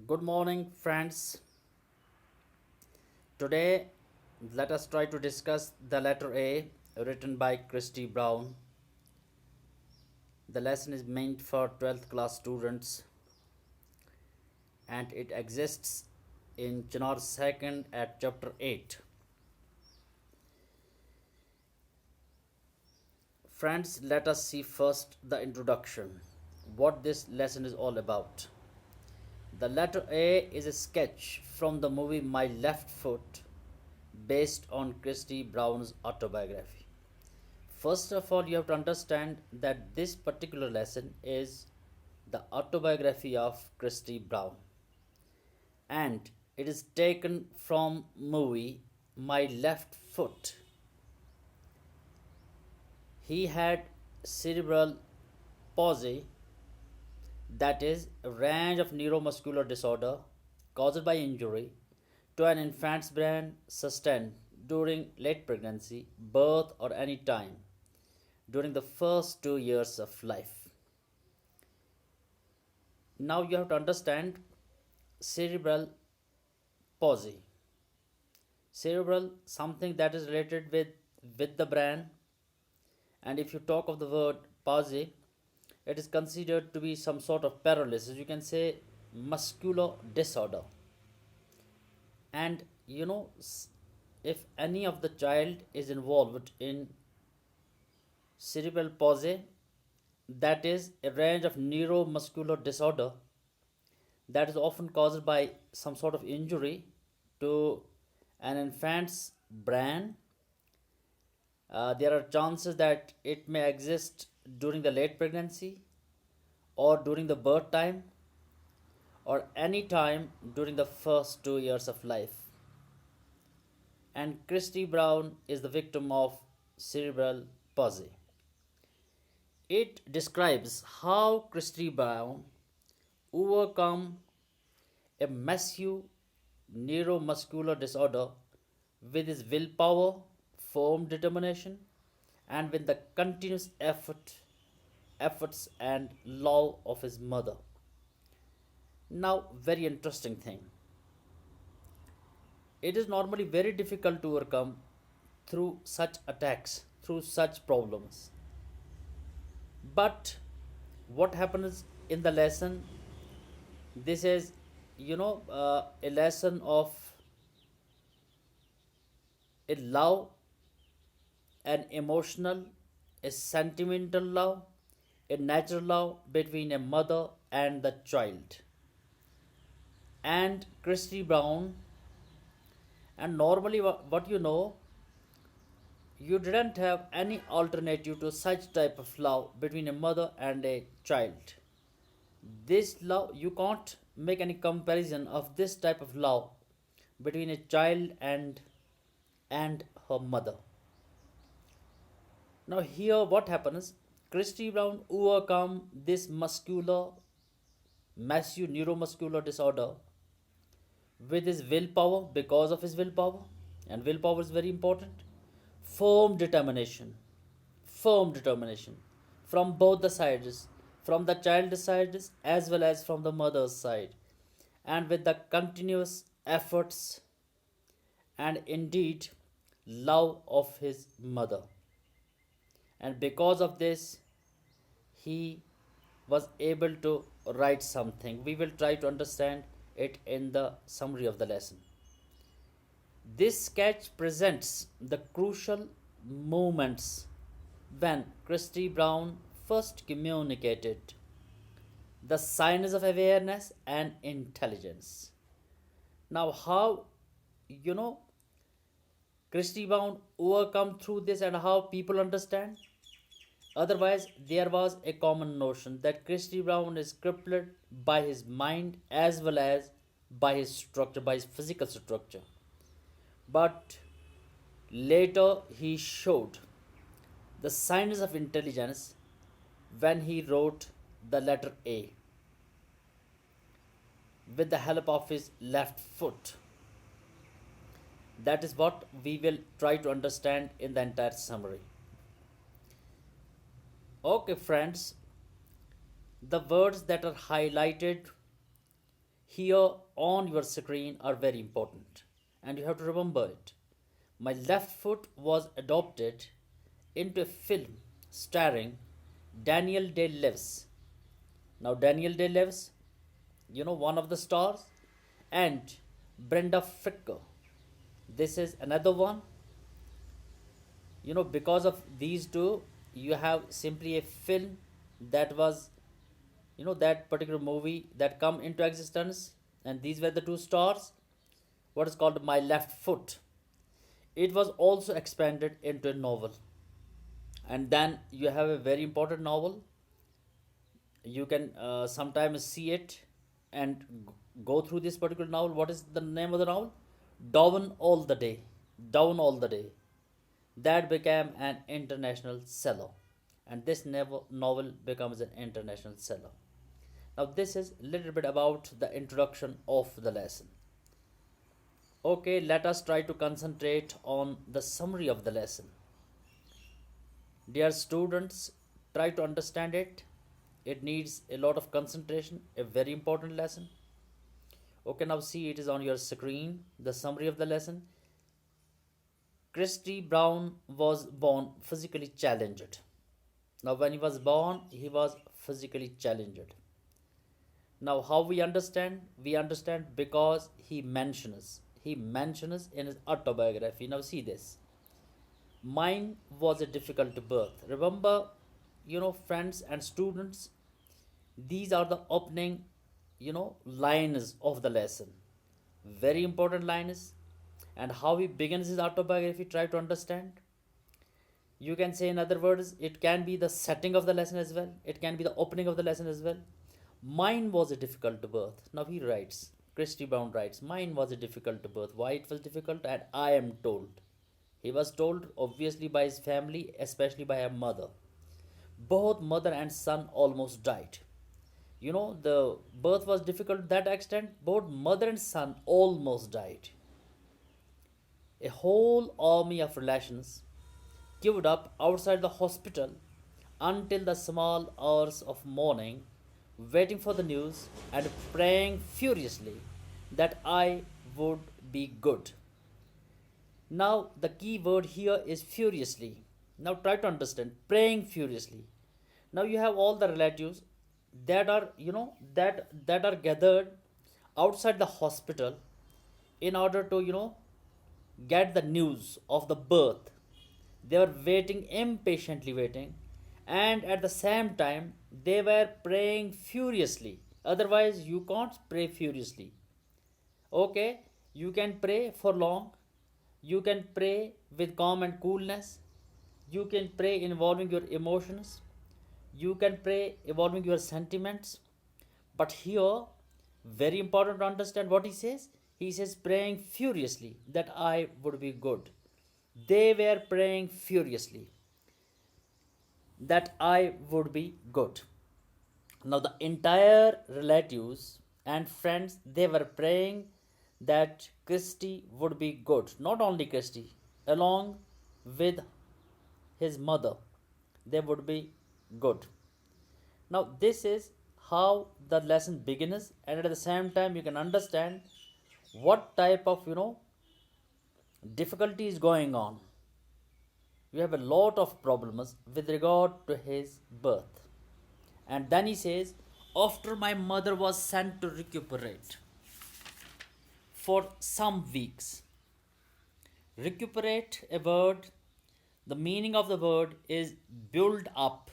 Good morning, friends. Today, let us try to discuss the letter A written by Christy Brown. The lesson is meant for 12th class students and it exists in Chinar 2nd at chapter 8. Friends, let us see first the introduction. What this lesson is all about. The letter A is a sketch from the movie My Left Foot based on Christy Brown's autobiography. First of all, you have to understand that this particular lesson is the autobiography of Christy Brown and it is taken from movie My Left Foot. He had cerebral palsy, that is a range of neuromuscular disorder caused by injury to an infant's brain sustained during late pregnancy, birth, or any time during the first 2 years of life. Now you have to understand cerebral palsy. Cerebral, something that is related with the brain, and if you talk of the word palsy, it is considered to be some sort of paralysis. You can say muscular disorder. And if any of the child is involved in cerebral palsy, that is a range of neuromuscular disorder that is often caused by some sort of injury to an infant's brain. There are chances that it may exist during the late pregnancy or during the birth time or any time during the first 2 years of life. And Christy Brown is the victim of cerebral palsy. It describes how Christy Brown overcome a massive neuromuscular disorder with his willpower, firm determination, and with the continuous efforts and love of his mother. Now, very interesting thing. It is normally very difficult to overcome through such attacks, through such problems. But what happens in the lesson? This is, a lesson of a love, an emotional, a sentimental love, a natural love between a mother and the child. And Christy Brown, and normally what you didn't have any alternative to such type of love between a mother and a child. This love, you can't make any comparison of this type of love between a child and her mother. Now here what happens? Christy Brown overcome this massive neuromuscular disorder with his willpower, because of his willpower, and willpower is very important. Firm determination, firm determination from both the sides, from the child's side as well as from the mother's side, and with the continuous efforts and indeed love of his mother. And because of this, he was able to write something. We will try to understand it in the summary of the lesson. This sketch presents the crucial moments when Christy Brown first communicated the signs of awareness and intelligence. Now, how Christy Brown overcome through this and how people understand? Otherwise, there was a common notion that Christy Brown is crippled by his mind as well as by his structure, by his physical structure. But later he showed the signs of intelligence when he wrote the letter A with the help of his left foot. That is what we will try to understand in the entire summary. Okay, friends, the words that are highlighted here on your screen are very important, and you have to remember it. My left foot was adopted into a film starring Daniel Day Lewis. Now, Daniel Day Lewis, one of the stars, and Brenda Fricker. This is another one. Because of these two, you have simply a film that was, that particular movie that come into existence, and these were the two stars. What is called My Left Foot. It was also expanded into a novel, and then you have a very important novel. You can sometimes see it and go through this particular novel. What is the name of the novel? Down All the Day. Down All the Day. That became an international seller, and this novel becomes an international seller. Now, this is a little bit about the introduction of the lesson. Okay, let us try to concentrate on the summary of the lesson. Dear students, try to understand it. It needs a lot of concentration, a very important lesson. Okay, now see, it is on your screen, the summary of the lesson. Christy Brown was born physically challenged. Now, when he was born, he was physically challenged. Now, how we understand? We understand because he mentions. He mentions in his autobiography. Now, see this. Mine was a difficult birth. Remember, friends and students, these are the opening, lines of the lesson. Very important lines. And how he begins his autobiography, try to understand. You can say, in other words, it can be the setting of the lesson as well. It can be the opening of the lesson as well. Mine was a difficult birth. Now he writes, Christy Brown writes, mine was a difficult birth. Why it was difficult? And I am told. He was told, obviously, by his family, especially by her mother. Both mother and son almost died. The birth was difficult to that extent. Both mother and son almost died. A whole army of relations queued up outside the hospital until the small hours of morning, waiting for the news and praying furiously that I would be good. Now, the key word here is furiously. Now, try to understand. Praying furiously. Now, you have all the relatives that are, that are gathered outside the hospital in order to, get the news of the birth. They were waiting, impatiently waiting, and at the same time, they were praying furiously. Otherwise, you can't pray furiously. Okay, you can pray for long, you can pray with calm and coolness, you can pray involving your emotions, you can pray involving your sentiments. But here, very important to understand what he says. He says, praying furiously that I would be good. They were praying furiously that I would be good. Now, the entire relatives and friends, they were praying that Christy would be good. Not only Christy, along with his mother, they would be good. Now, this is how the lesson begins, and at the same time, you can understand what type of difficulty is going on. You have a lot of problems with regard to his birth. And then he says, after my mother was sent to recuperate for some weeks. Recuperate, a word, the meaning of the word is build up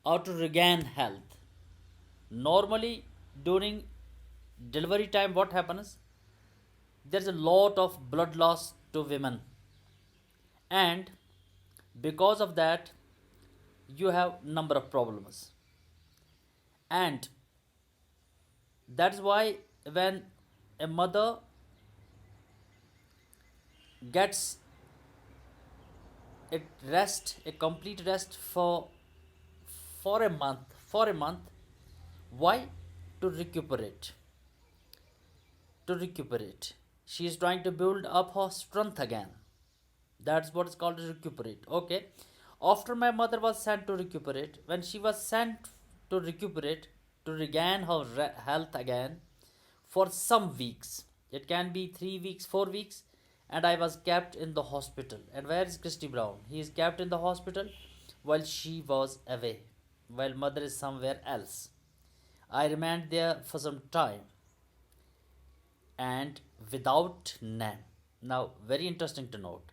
or to regain health. Normally, during delivery time, what happens? There's a lot of blood loss to women, and because of that, you have number of problems. And that's why when a mother gets a complete rest for a month, why? To recuperate. She is trying to build up her strength again. That's what is called to recuperate. Okay. After my mother was sent to recuperate, when she was sent to recuperate, to regain her health again, for some weeks. It can be 3 weeks, 4 weeks, and I was kept in the hospital. And where is Christy Brown? He is kept in the hospital while she was away, while mother is somewhere else. I remained there for some time and without name. Now, very interesting to note.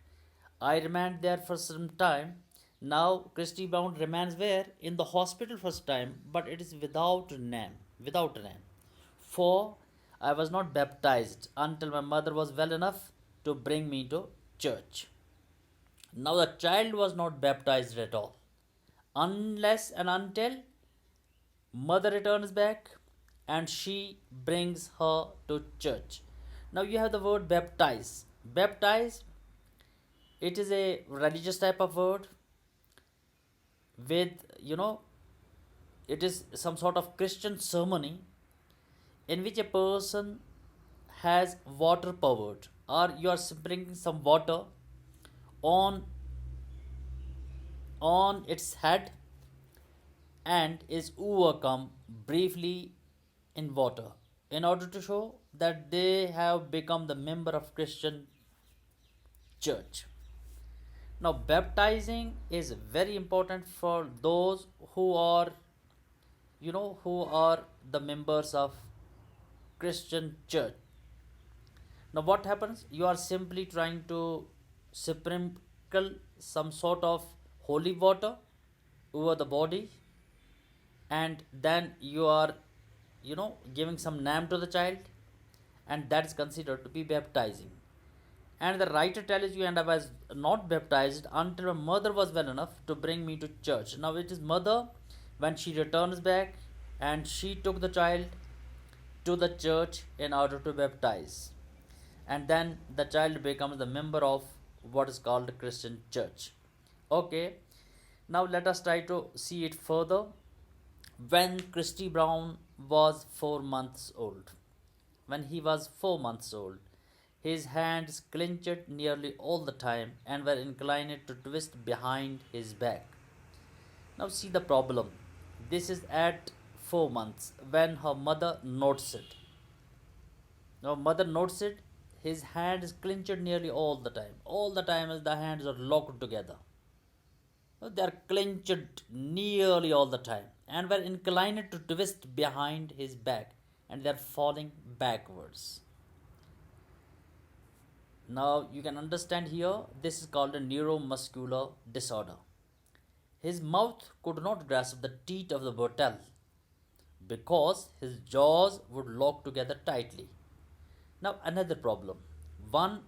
I remained there for some time. Now, Christy Brown remains where? In the hospital for some time, but it is without name. Without a name. For I was not baptized until my mother was well enough to bring me to church. Now, the child was not baptized at all unless and until mother returns back and she brings her to church. Now you have the word baptize. Baptize, it is a religious type of word with, it is some sort of Christian ceremony in which a person has water powered, or you are sprinkling some water on its head and is overcome briefly in water in order to show that they have become the member of Christian church. Now, baptizing is very important for those who are, who are the members of Christian church. Now, what happens? You are simply trying to sprinkle some sort of holy water over the body, and then you are, giving some name to the child, and that is considered to be baptizing. And the writer tells you, and I was not baptized until my mother was well enough to bring me to church. Now it is mother when she returns back, and she took the child to the church in order to baptize. And then the child becomes the member of what is called Christian church. Okay, now let us try to see it further. When Christy Brown was 4 months old, when he was 4 months old, his hands clenched nearly all the time and were inclined to twist behind his back. Now, see the problem. This is at 4 months when her mother notes it. Now, mother notes it. His hands clenched nearly all the time. All the time, as the hands are locked together. They are clenched nearly all the time and were inclined to twist behind his back, and they are falling backwards. Now you can understand here, this is called a neuromuscular disorder. His mouth could not grasp the teeth of the bottle because his jaws would lock together tightly. Now another problem, one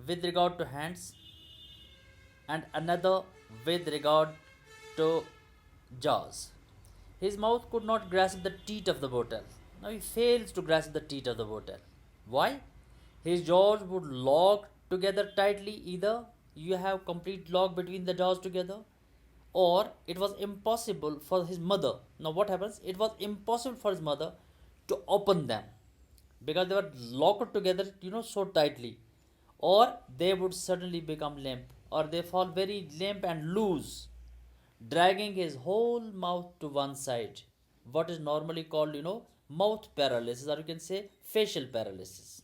with regard to hands and another with regard to jaws. His mouth could not grasp the teeth of the bottle. Now he fails to grasp the teeth of the bottle. Why? His jaws would lock together tightly. Either you have complete lock between the jaws together, or it was impossible for his mother. Now what happens? It was impossible for his mother to open them because they were locked together, so tightly, or they would suddenly become limp, or they fall very limp and loose, dragging his whole mouth to one side. What is normally called, mouth paralysis, or you can say facial paralysis.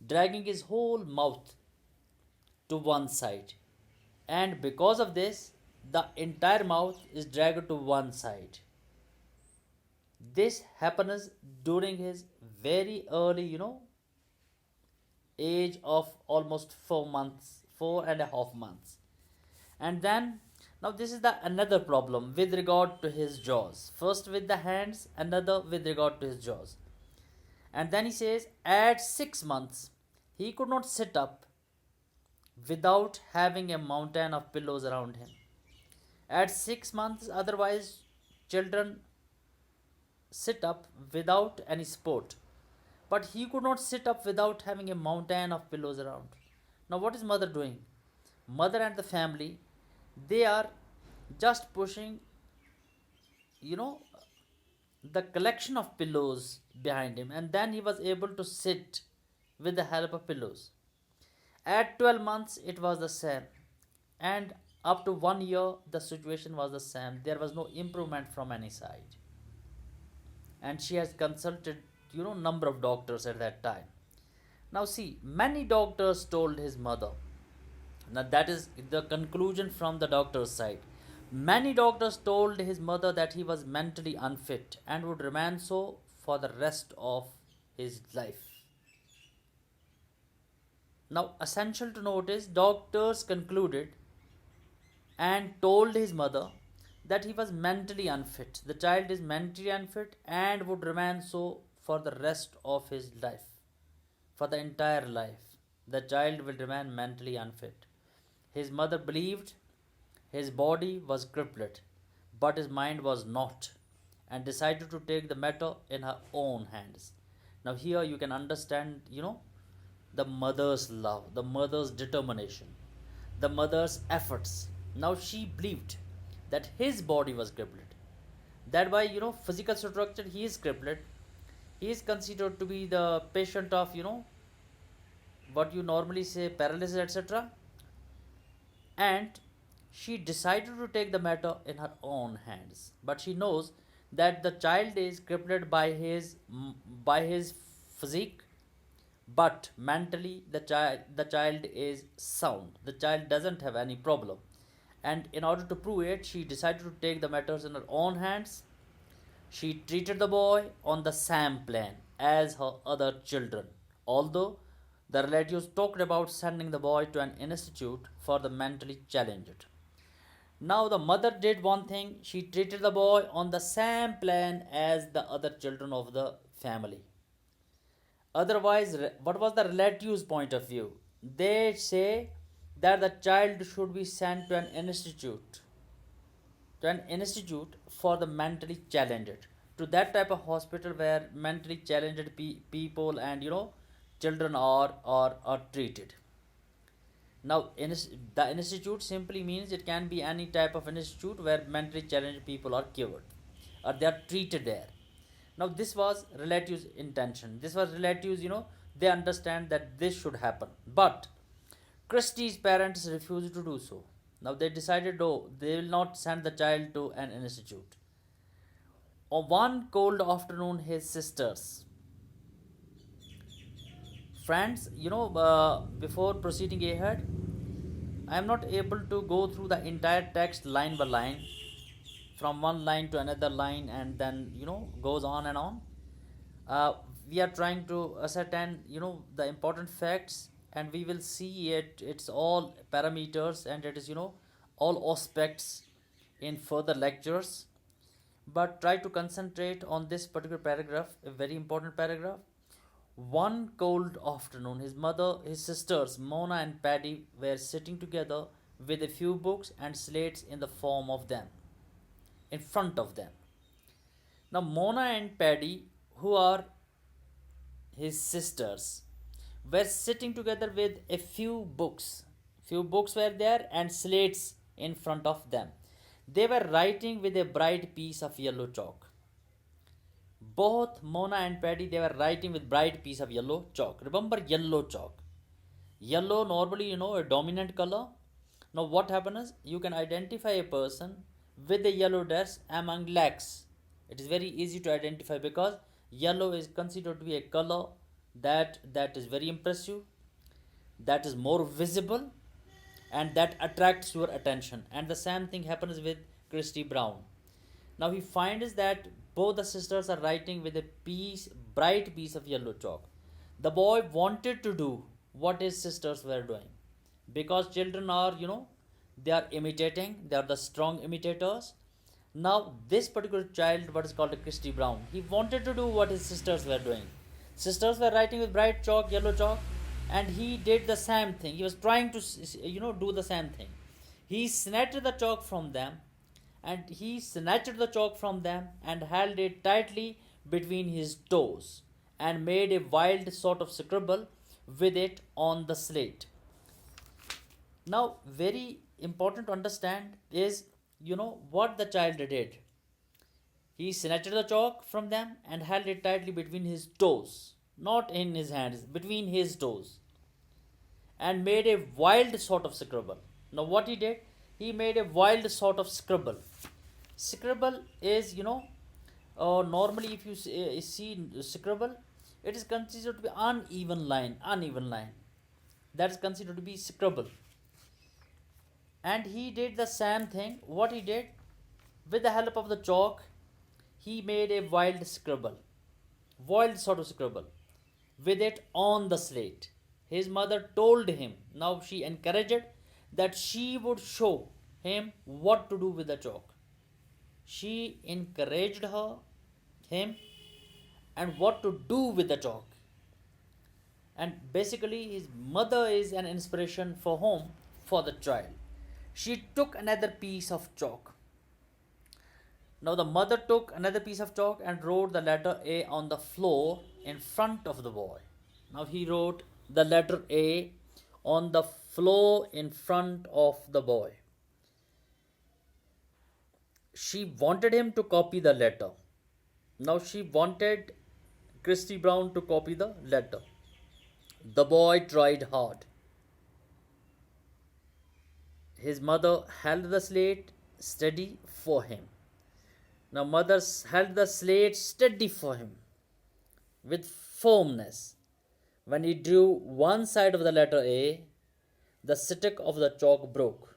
Dragging his whole mouth to one side. And because of this, the entire mouth is dragged to one side. This happens during his very early, age of almost 4 months, 4.5 months. And then, now this is the another problem with regard to his jaws. First with the hands, another with regard to his jaws. And then he says, at 6 months, he could not sit up without having a mountain of pillows around him. At 6 months, otherwise, children sit up without any support. But he could not sit up without having a mountain of pillows around. Now, what is mother doing? Mother and the family, they are just pushing, the collection of pillows behind him, and then he was able to sit with the help of pillows. At 12 months, it was the same, and up to 1 year, the situation was the same. There was no improvement from any side, and she has consulted number of doctors at that time. Now see, many doctors told his mother. Now that is the conclusion from the doctor's side. Many doctors told his mother that he was mentally unfit and would remain so for the rest of his life. Now, essential to note is doctors concluded and told his mother that he was mentally unfit. The child is mentally unfit and would remain so for the rest of his life. For the entire life, the child will remain mentally unfit. His mother believed his body was crippled, but his mind was not, and decided to take the matter in her own hands. Now, here you can understand, the mother's love, the mother's determination, the mother's efforts. Now, she believed that his body was crippled. That by, physical structure, he is crippled. He is considered to be the patient of, what you normally say, paralysis, etc. And she decided to take the matter in her own hands. But she knows that the child is crippled by his physique, but mentally the child is sound. The child doesn't have any problem. And in order to prove it, she decided to take the matters in her own hands. She treated the boy on the same plan as her other children, although the relatives talked about sending the boy to an institute for the mentally challenged. Now, the mother did one thing: she treated the boy on the same plan as the other children of the family. Otherwise, what was the relatives' point of view? They say that the child should be sent to an institute for the mentally challenged, to that type of hospital where mentally challenged people and children are treated. Now, the institute simply means it can be any type of institute where mentally challenged people are cured or they are treated there. Now, this was relatives' intention. This was relatives, they understand that this should happen. But Christy's parents refused to do so. Now, they decided, no, they will not send the child to an institute. On one cold afternoon, his sisters, friends, before proceeding ahead, I am not able to go through the entire text line by line, from one line to another line, and then goes on and on. uh, we are trying to ascertain the important facts, and we will see it's all parameters, and it is all aspects in further lectures. But try to concentrate on this particular paragraph, a very important paragraph. One cold afternoon, his sisters Mona and Paddy were sitting together with a few books and slates in the form of them, in front of them. Now, Mona and Paddy, who are his sisters, were sitting together with a few books. Few books were there and slates in front of them. They were writing with a bright piece of yellow chalk. Both Mona and Paddy, they were writing with bright piece of yellow chalk. Remember yellow chalk. Yellow normally, a dominant color. Now what happens is, you can identify a person with a yellow dress among lakhs. It is very easy to identify because yellow is considered to be a color that is very impressive, that is more visible, and that attracts your attention. And the same thing happens with Christy Brown. Now he finds that both the sisters are writing with a bright piece of yellow chalk. The boy wanted to do what his sisters were doing, because children are, they are imitating, they are the strong imitators. Now this particular child, what is called a Christy Brown, he wanted to do what his sisters were doing. Sisters were writing with bright chalk, yellow chalk, and he did the same thing. He was trying to do the same thing. He snatched the chalk from them, and held it tightly between his toes and made a wild sort of scribble with it on the slate. Now, very important to understand is, what the child did. He snatched the chalk from them and held it tightly between his toes, not in his hands, between his toes, and made a wild sort of scribble. Now, what he did, he made a wild sort of scribble. Scribble is, normally if you see scribble, it is considered to be uneven line. That is considered to be scribble. And he did the same thing. What he did, with the help of the chalk, he made a wild sort of scribble, with it on the slate. His mother told him, now she encouraged that she would show him what to do with the chalk. She encouraged him, and what to do with the chalk. And basically, his mother is an inspiration for whom? For the child. She took another piece of chalk. Now the mother took another piece of chalk and wrote the letter A on the floor in front of the boy. Now he wrote the letter A on the floor in front of the boy. She wanted him to copy the letter. Now she wanted Christy Brown to copy the letter. The boy tried hard. His mother held the slate steady for him. Now mother held the slate steady for him with firmness. When he drew one side of the letter A, the stick of the chalk broke.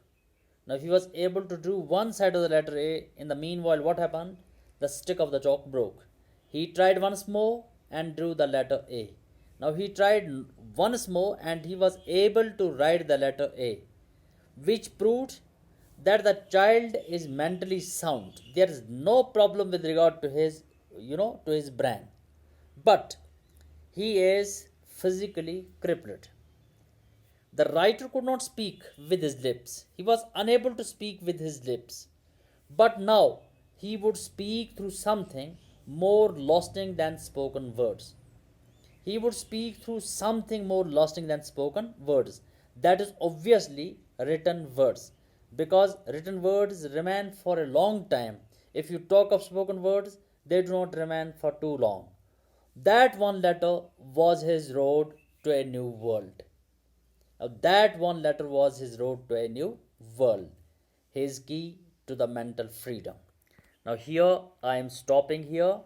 Now he was able to draw one side of the letter A. In the meanwhile, what happened? The stick of the chalk broke. He tried once more and drew the letter A. Now he tried once more and he was able to write the letter A, which proved that the child is mentally sound. There is no problem with regard to his, to his brain, but he is physically crippled. The writer could not speak with his lips. He was unable to speak with his lips. But now he would speak through something more lasting than spoken words. He would speak through something more lasting than spoken words. That is obviously written words. Because written words remain for a long time. If you talk of spoken words, they do not remain for too long. That one letter was his road to a new world. Now, that one letter was his road to a new world, his key to the mental freedom. Now, here I am stopping here.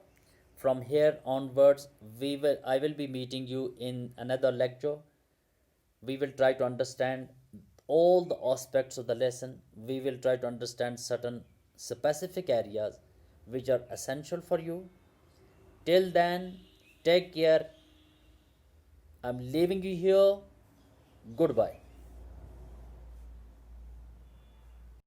From here onwards, I will be meeting you in another lecture. We will try to understand all the aspects of the lesson. We will try to understand certain specific areas which are essential for you. Till then, take care. I'm leaving you here. Goodbye.